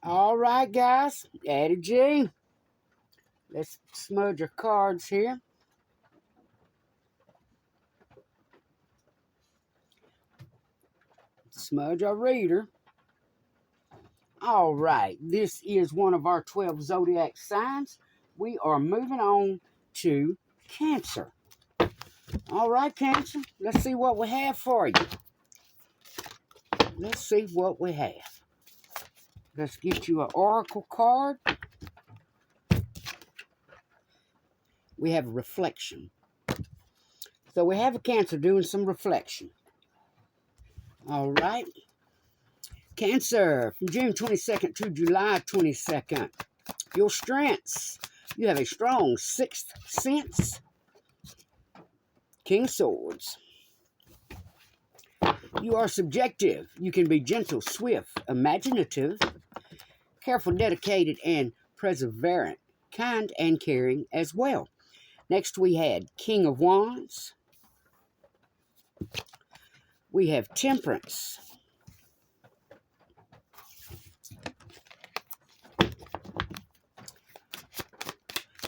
All right, guys. Addie G. Let's smudge our cards here. Smudge our reader. All right. This is one of our 12 zodiac signs. We are moving on to Cancer. All right, Cancer. Let's see what we have for you. Let's see what we have. Let's get you an oracle card. We have a reflection. So we have a Cancer doing some reflection. All right. Cancer, from June 22nd to July 22nd. Your strengths. You have a strong sixth sense. King of Swords. You are subjective. You can be gentle, swift, imaginative, careful, dedicated, and perseverant, kind and caring as well. Next we had King of Wands. We have Temperance.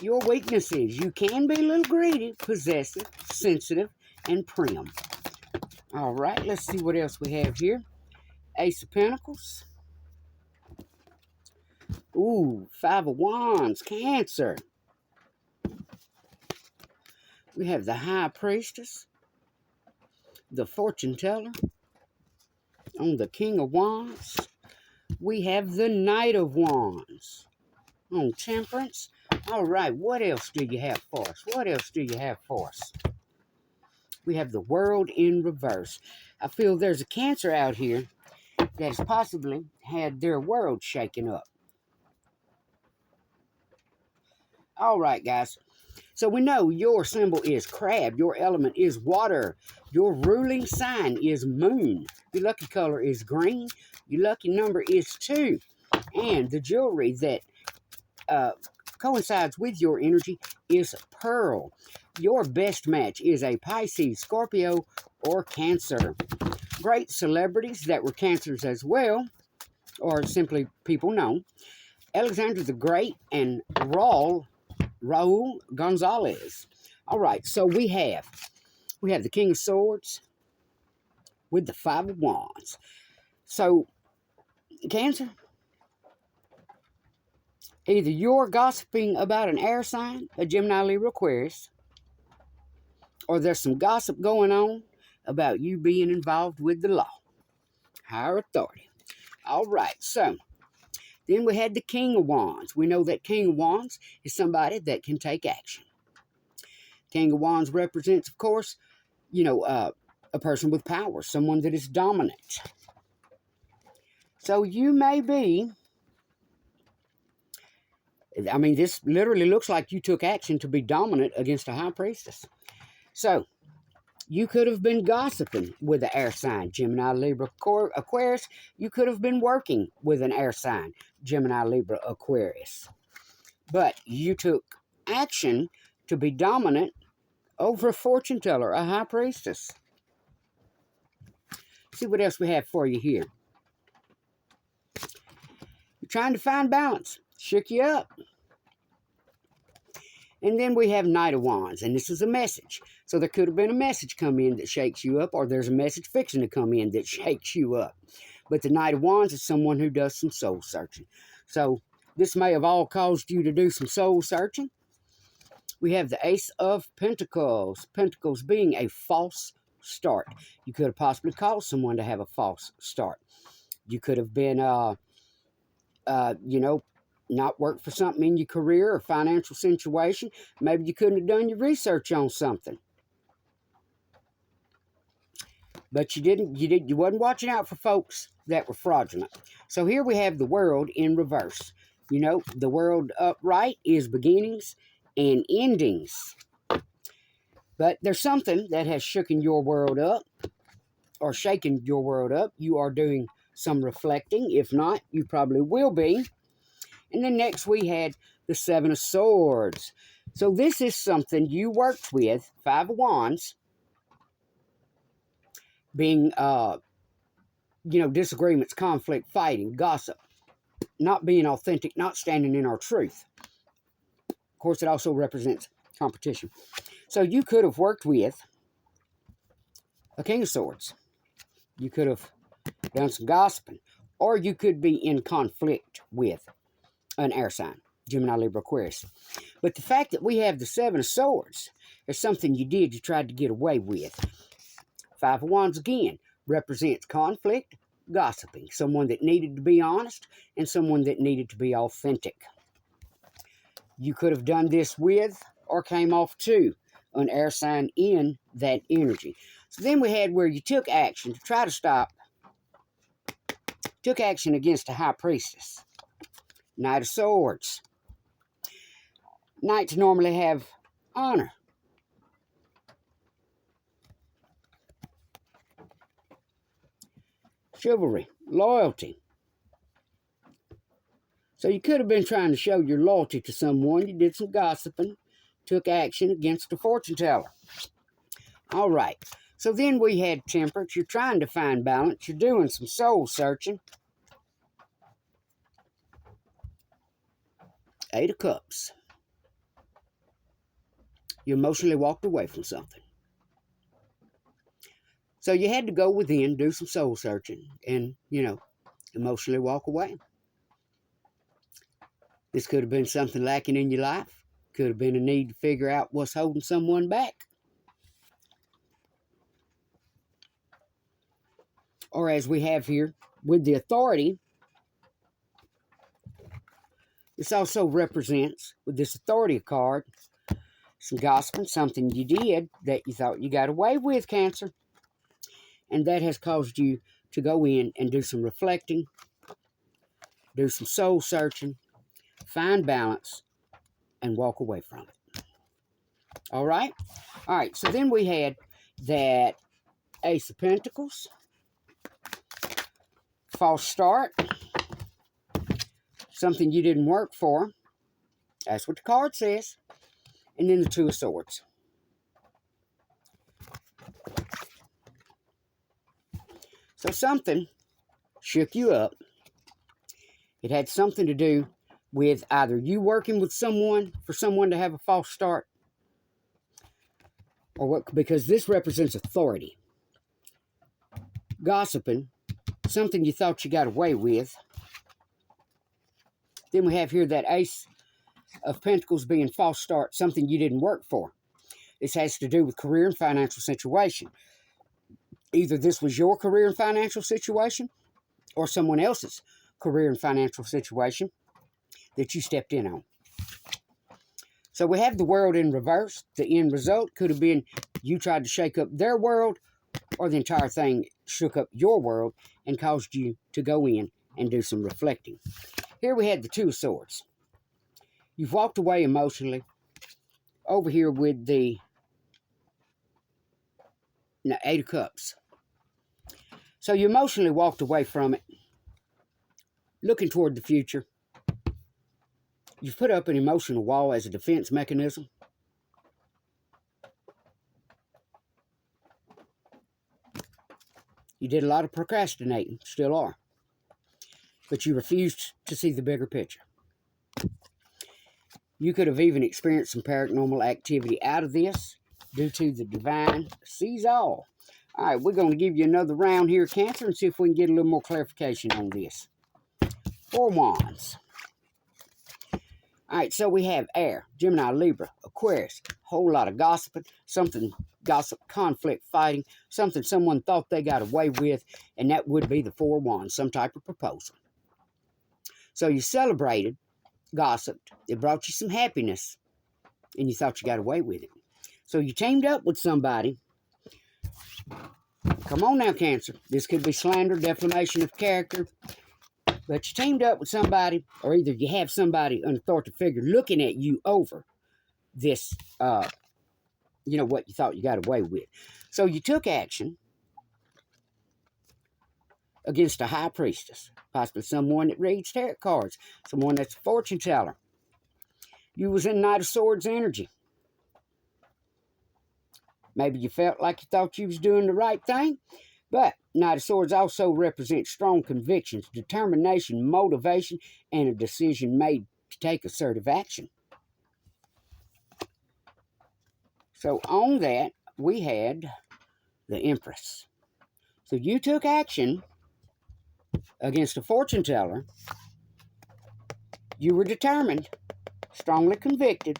Your weaknesses. You can be a little greedy, possessive, sensitive, and prim. All right, let's see what else we have here. Ace of Pentacles. Ooh, Five of Wands, Cancer. We have the High Priestess, the Fortune Teller. On the King of Wands, we have the Knight of Wands. On Temperance. All right, what else do you have for us? What else do you have for us? We have the World in reverse. I feel there's a Cancer out here that has possibly had their world shaken up. All right, guys. So we know your symbol is crab. Your element is water. Your ruling sign is moon. Your lucky color is green. Your lucky number is 2. And the jewelry that coincides with your energy is pearl. Your best match is a Pisces, Scorpio, or Cancer. Great celebrities that were Cancers as well, or simply people known. Alexander the Great and Raul Gonzalez. All right, so we have the King of Swords with the Five of Wands. So, Cancer, either you're gossiping about an air sign, a Gemini, Libra, Aquarius, or there's some gossip going on about you being involved with the law, higher authority. All right, so then we had the King of Wands. We know that King of Wands is somebody that can take action. King of Wands represents, of course, a person with power, someone that is dominant. So you may be, I mean, this literally looks like you took action to be dominant against a high priestess. So you could have been gossiping with an air sign, Gemini, Libra, Aquarius. You could have been working with an air sign, Gemini, Libra, Aquarius. But you took action to be dominant over a fortune teller, a high priestess. See what else we have for you here. You're trying to find balance. Shook you up. And then we have Knight of Wands, and this is a message. So there could have been a message come in that shakes you up, or there's a message fixing to come in that shakes you up. But the Knight of Wands is someone who does some soul searching. So this may have all caused you to do some soul searching. We have the Ace of Pentacles. Pentacles being a false start. You could have possibly caused someone to have a false start. You could have been, not work for something in your career or financial situation. Maybe you couldn't have done your research on something. But you wasn't watching out for folks that were fraudulent. So here we have the World in reverse. The world upright is beginnings and endings. But there's something that has shaken your world up, or shaken your world up. You are doing some reflecting. If not, you probably will be. And then next we had the Seven of Swords. So this is something you worked with, Five of Wands, being, disagreements, conflict, fighting, gossip. not being authentic, not standing in our truth. Of course, it also represents competition. So you could have worked with a King of Swords. You could have done some gossiping. Or you could be in conflict with an air sign, Gemini, Libra, Aquarius. But the fact that we have the Seven of Swords is something you did, you tried to get away with. Five of Wands, again, represents conflict, gossiping. Someone that needed to be honest and someone that needed to be authentic. You could have done this with or came off to an air sign in that energy. So then we had where you took action to try to stop, took action against a high priestess. Knight of Swords. Knights normally have honor. Chivalry, loyalty. So you could have been trying to show your loyalty to someone. You did some gossiping, took action against a fortune teller. All right. So then we had temperance. You're trying to find balance. You're doing some soul searching. Eight of Cups. You emotionally walked away from something. So you had to go within, do some soul searching, and, emotionally walk away. This could have been something lacking in your life. Could have been a need to figure out what's holding someone back. Or as we have here, with the Authority, this also represents, with this Authority card, some gossiping, something you did that you thought you got away with, Cancer. And that has caused you to go in and do some reflecting, do some soul searching, find balance, and walk away from it. All right? All right, so then we had that Ace of Pentacles, false start, something you didn't work for. That's what the card says. And then the Two of Swords. So something shook you up. It had something to do with either you working with someone for someone to have a false start, or what, because this represents authority. Gossiping, something you thought you got away with. Then we have here that Ace of Pentacles being false start, something you didn't work for. This has to do with career and financial situation. Either this was your career and financial situation or someone else's career and financial situation that you stepped in on. So we have the world in reverse. The end result could have been you tried to shake up their world, or the entire thing shook up your world and caused you to go in and do some reflecting. Here we had the Two of Swords. You've walked away emotionally. Over here with the Eight of Cups. So you emotionally walked away from it, looking toward the future. You've put up an emotional wall as a defense mechanism. You did a lot of procrastinating, still are. But you refused to see the bigger picture. You could have even experienced some paranormal activity out of this due to the divine sees all. All right, we're going to give you another round here, Cancer, and see if we can get a little more clarification on this. Four Wands. All right, so we have air, Gemini, Libra, Aquarius, a whole lot of gossiping, something gossip, conflict, fighting, something someone thought they got away with, and that would be the Four Wands, some type of proposal. So you celebrated, gossiped, it brought you some happiness, and you thought you got away with it. So you teamed up with somebody. Come on now, Cancer. This could be slander, defamation of character. But you teamed up with somebody, or either you have somebody, an authoritative figure, looking at you over this, what you thought you got away with. So you took action against a high priestess, possibly someone that reads tarot cards, someone that's a fortune teller. You was in Knight of Swords energy. Maybe you felt like you thought you was doing the right thing, But Knight of Swords also represents strong convictions, determination, motivation, and a decision made to take assertive action. So on that, we had the Empress. So you took action against a fortune teller. You were determined, strongly convicted,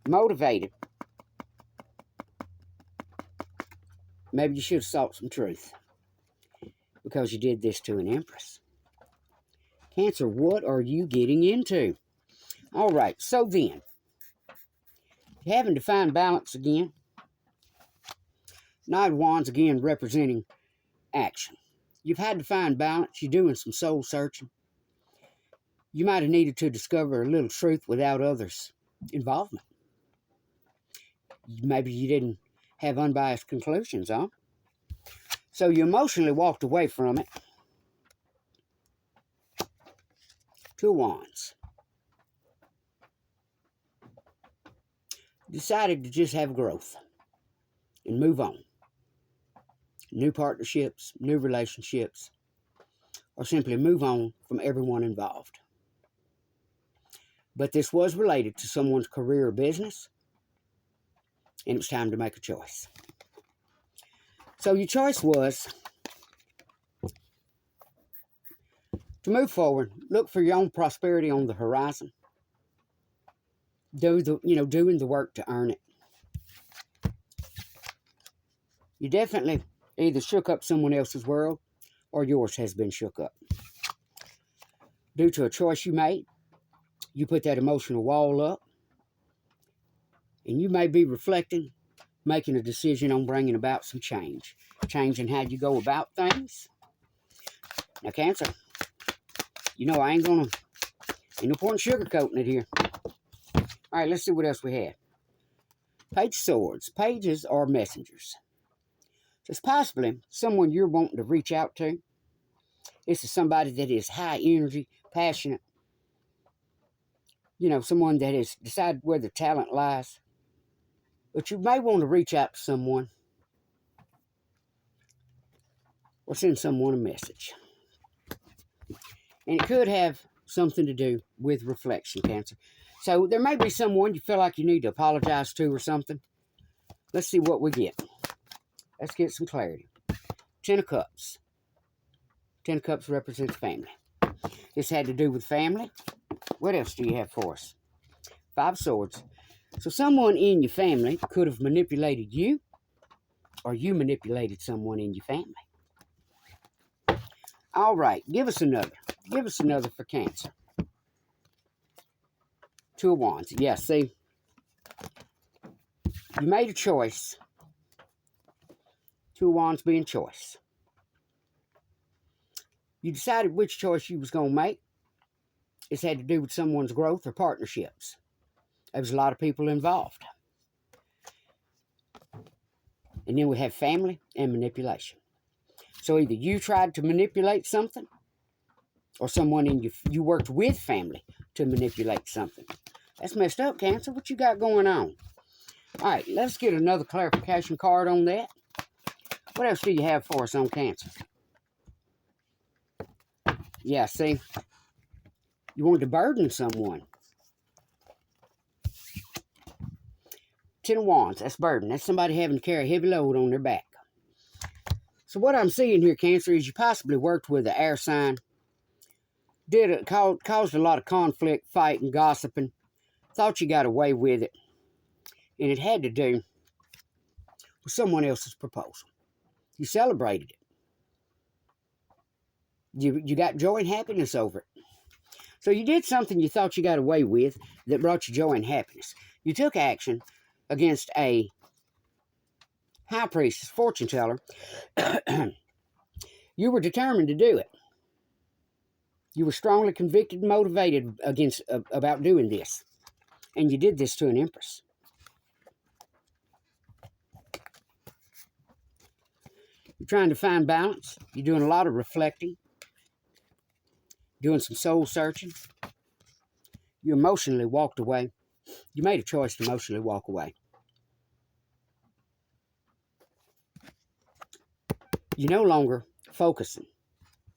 motivated. Maybe you should have sought some truth because you did this to an Empress. Cancer, what are you getting into? All right, so then, having to find balance again. Knight of Wands again representing action. You've had to find balance. You're doing some soul searching. You might have needed to discover a little truth without others' involvement. Maybe you didn't have unbiased conclusions, huh? So you emotionally walked away from it. Two of Wands. Decided to just have growth and move on. New partnerships, new relationships, or simply move on from everyone involved. But this was related to someone's career or business, and it was time to make a choice. So your choice was to move forward, look for your own prosperity on the horizon, doing the work to earn it. You definitely either shook up someone else's world or yours has been shook up. Due to a choice you made, you put that emotional wall up, and you may be reflecting, making a decision on bringing about some change. Changing how you go about things. Now, Cancer, I ain't no point in sugarcoating it here. All right, let's see what else we have. Page of Swords. Pages are messengers. So it's possibly someone you're wanting to reach out to. This is somebody that is high energy, passionate. Someone that has decided where the talent lies. But you may want to reach out to someone or send someone a message. And it could have something to do with reflection, Cancer. So there may be someone you feel like you need to apologize to or something. Let's see what we get. Let's get some clarity. Ten of Cups. Ten of Cups represents family. This had to do with family. What else do you have for us? Five of Swords. So someone in your family could have manipulated you, or you manipulated someone in your family. All right, give us another. Give us another for Cancer. Two of Wands. Yeah, see, you made a choice. Two of Wands being choice. You decided which choice you was going to make. It's had to do with someone's growth or partnerships. There was a lot of people involved. And then we have family and manipulation. So either you tried to manipulate something, or someone in you worked with family to manipulate something. That's messed up, Cancer. What you got going on? All right, let's get another clarification card on that. What else do you have for us on Cancer? Yeah, see, you wanted to burden someone. Ten of Wands, that's burden. That's somebody having to carry a heavy load on their back. So what I'm seeing here, Cancer, is you possibly worked with an air sign. Caused a lot of conflict, fighting, gossiping. Thought you got away with it. And it had to do with someone else's proposal. You celebrated it. You got joy and happiness over it. So you did something you thought you got away with that brought you joy and happiness. You took action against a high priestess, fortune teller. You were determined to do it. You were strongly convicted and motivated about doing this. And you did this to an Empress. You're trying to find balance. You're doing a lot of reflecting. Doing some soul searching. You emotionally walked away. You made a choice to emotionally walk away. You're no longer focusing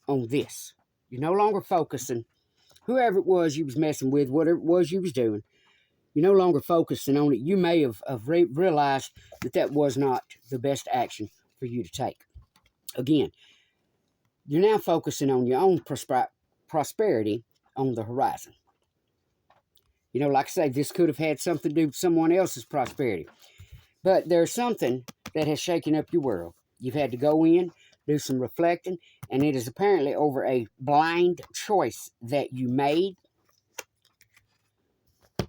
on this. You're no longer focusing, whoever it was you was messing with, whatever it was you was doing, you're no longer focusing on it. You may have realized that that was not the best action for you to take. Again, you're now focusing on your own prosperity on the horizon. You know, like I say, this could have had something to do with someone else's prosperity. But there's something that has shaken up your world. You've had to go in, do some reflecting, and it is apparently over a blind choice that you made.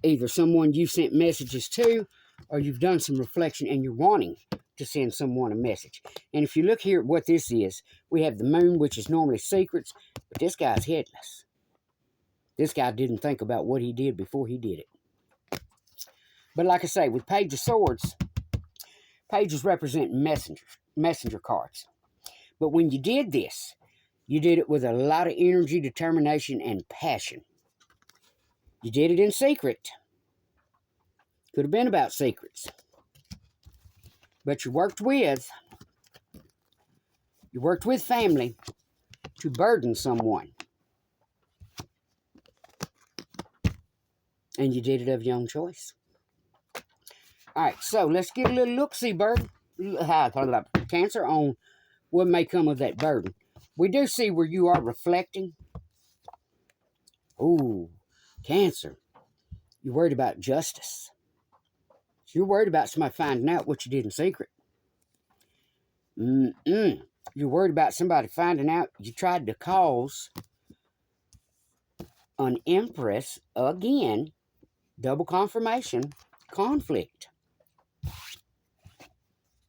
Either someone you sent messages to, or you've done some reflection and you're wanting to send someone a message. And if you look here at what this is, we have the moon, which is normally secrets, but this guy's headless. This guy didn't think about what he did before he did it. But like I say, with Page of Swords, pages represent messenger cards. But when you did this, you did it with a lot of energy, determination, and passion. You did it in secret. Could have been about secrets. But you worked with family to burden someone. And you did it of your own choice. All right, so let's get a little look-see, Cancer, on what may come of that burden. We do see where you are reflecting. Ooh, Cancer, you're worried about justice. You're worried about somebody finding out what you did in secret. You're worried about somebody finding out you tried to cause an empress, again, double confirmation, conflict.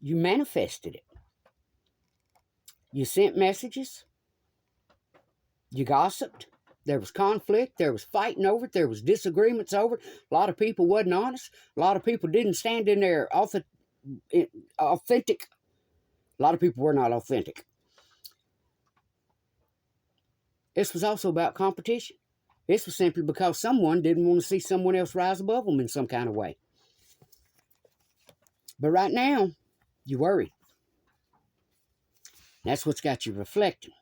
You manifested it. You sent messages. You gossiped. There was conflict. There was fighting over it. There was disagreements over it. A lot of people wasn't honest. A lot of people didn't stand in their authentic. A lot of people were not authentic. This was also about competition. This was simply because someone didn't want to see someone else rise above them in some kind of way. But right now, you worry. That's what's got you reflecting.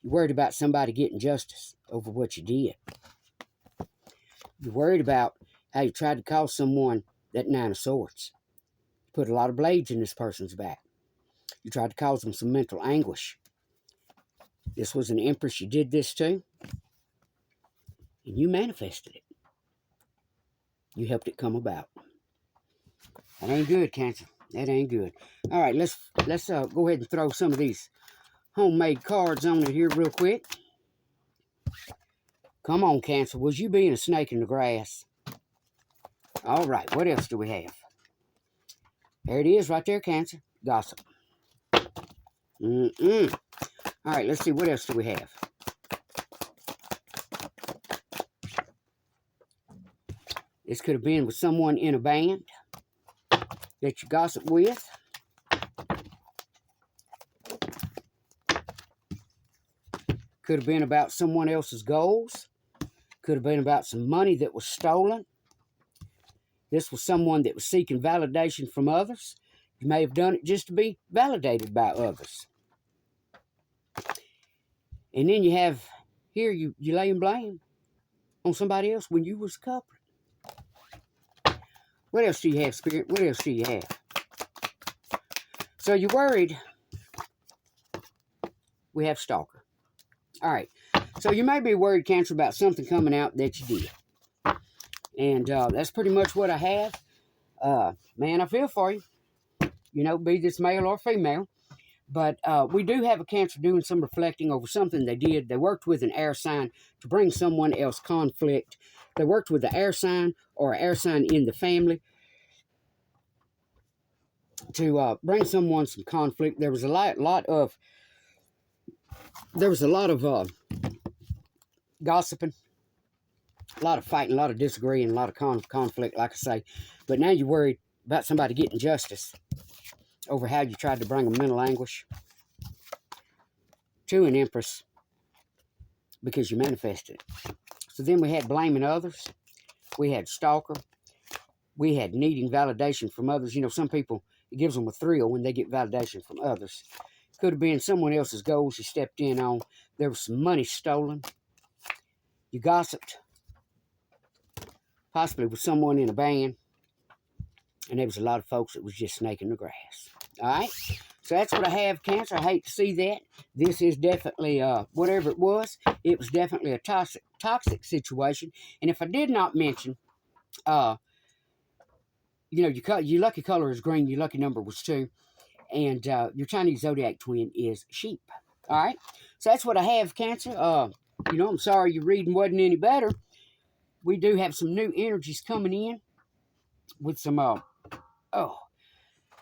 You're worried about somebody getting justice over what you did. You're worried about how you tried to cause someone that 9 of Swords. You put a lot of blades in this person's back. You tried to cause them some mental anguish. This was an empress you did this to. And you manifested it. You helped it come about. That ain't good, Cancer. That ain't good. All right, let's go ahead and throw some of these homemade cards on it here real quick. Come on, Cancer. Was you being a snake in the grass? All right, what else do we have? There it is right there, Cancer. Gossip. All right, let's see. What else do we have? This could have been with someone in a band that you gossip with. Could have been about someone else's goals. Could have been about some money that was stolen. This was someone that was seeking validation from others. You may have done it just to be validated by others. And then you have, here you laying blame on somebody else when you was the culprit. What else do you have, Spirit? What else do you have? So you're worried. We have Stalker. All right. So you may be worried, Cancer, about something coming out that you did. And that's pretty much what I have. Man, I feel for you. You know, be this male or female. But we do have a Cancer doing some reflecting over something they did. They worked with an air sign to bring someone else conflict. They worked with the air sign or air sign in the family to bring someone some conflict. There was a lot of gossiping, a lot of fighting, a lot of disagreeing, a lot of conflict, like I say. But now you're worried about somebody getting justice over how you tried to bring them mental anguish to an empress because you manifested it. So then we had blaming others. We had stalker. We had needing validation from others. You know, some people, it gives them a thrill when they get validation from others. Could have been someone else's goals you stepped in on. There was some money stolen. You gossiped, possibly with someone in a band. And there was a lot of folks that was just snaking the grass. All right? So that's what I have, Cancer. I hate to see that. This is definitely, whatever it was definitely a toxic situation. And if I did not mention, you know, your lucky color is green, your lucky number was 2, and your Chinese zodiac twin is sheep. All right? So that's what I have, Cancer. You know, I'm sorry your reading wasn't any better. We do have some new energies coming in with some,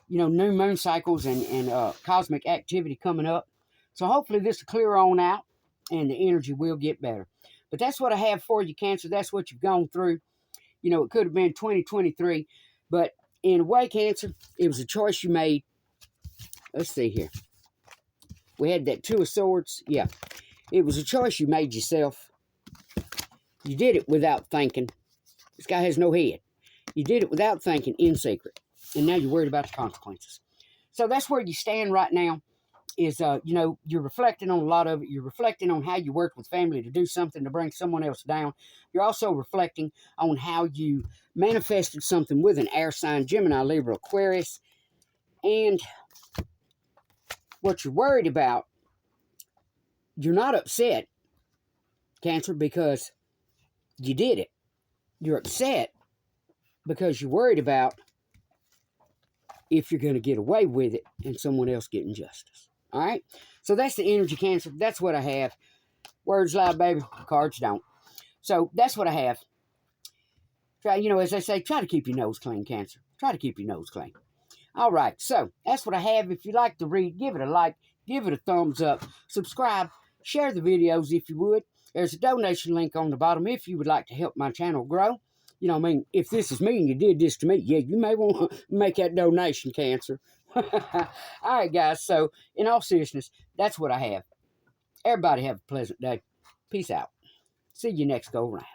you know, new moon cycles and cosmic activity coming up. So hopefully this will clear on out and the energy will get better. But that's what I have for you, Cancer. That's what you've gone through. You know, it could have been 2023, but in a way, Cancer, it was a choice you made. Let's see here. We had that 2 of Swords. Yeah, it was a choice you made yourself. You did it without thinking. This guy has no head. You did it without thinking, in secret. And now you're worried about the consequences. So that's where you stand right now. Is, you know, you're reflecting on a lot of it. You're reflecting on how you worked with family to do something to bring someone else down. You're also reflecting on how you manifested something with an air sign, Gemini, Libra, Aquarius. And what you're worried about, you're not upset, Cancer, because you did it. You're upset because you're worried about if you're going to get away with it and someone else getting justice. All right? So that's the energy, Cancer. That's what I have. Words lie, baby. Cards don't. So that's what I have. Try, you know, as I say, try to keep your nose clean, Cancer. Try to keep your nose clean. All right. So that's what I have. If you like to read, give it a like. Give it a thumbs up. Subscribe. Share the videos if you would. There's a donation link on the bottom if you would like to help my channel grow. You know, I mean, if this is me and you did this to me, yeah, you may want to make that donation, Cancer. All right, guys. So, in all seriousness, that's what I have. Everybody have a pleasant day. Peace out. See you next go round.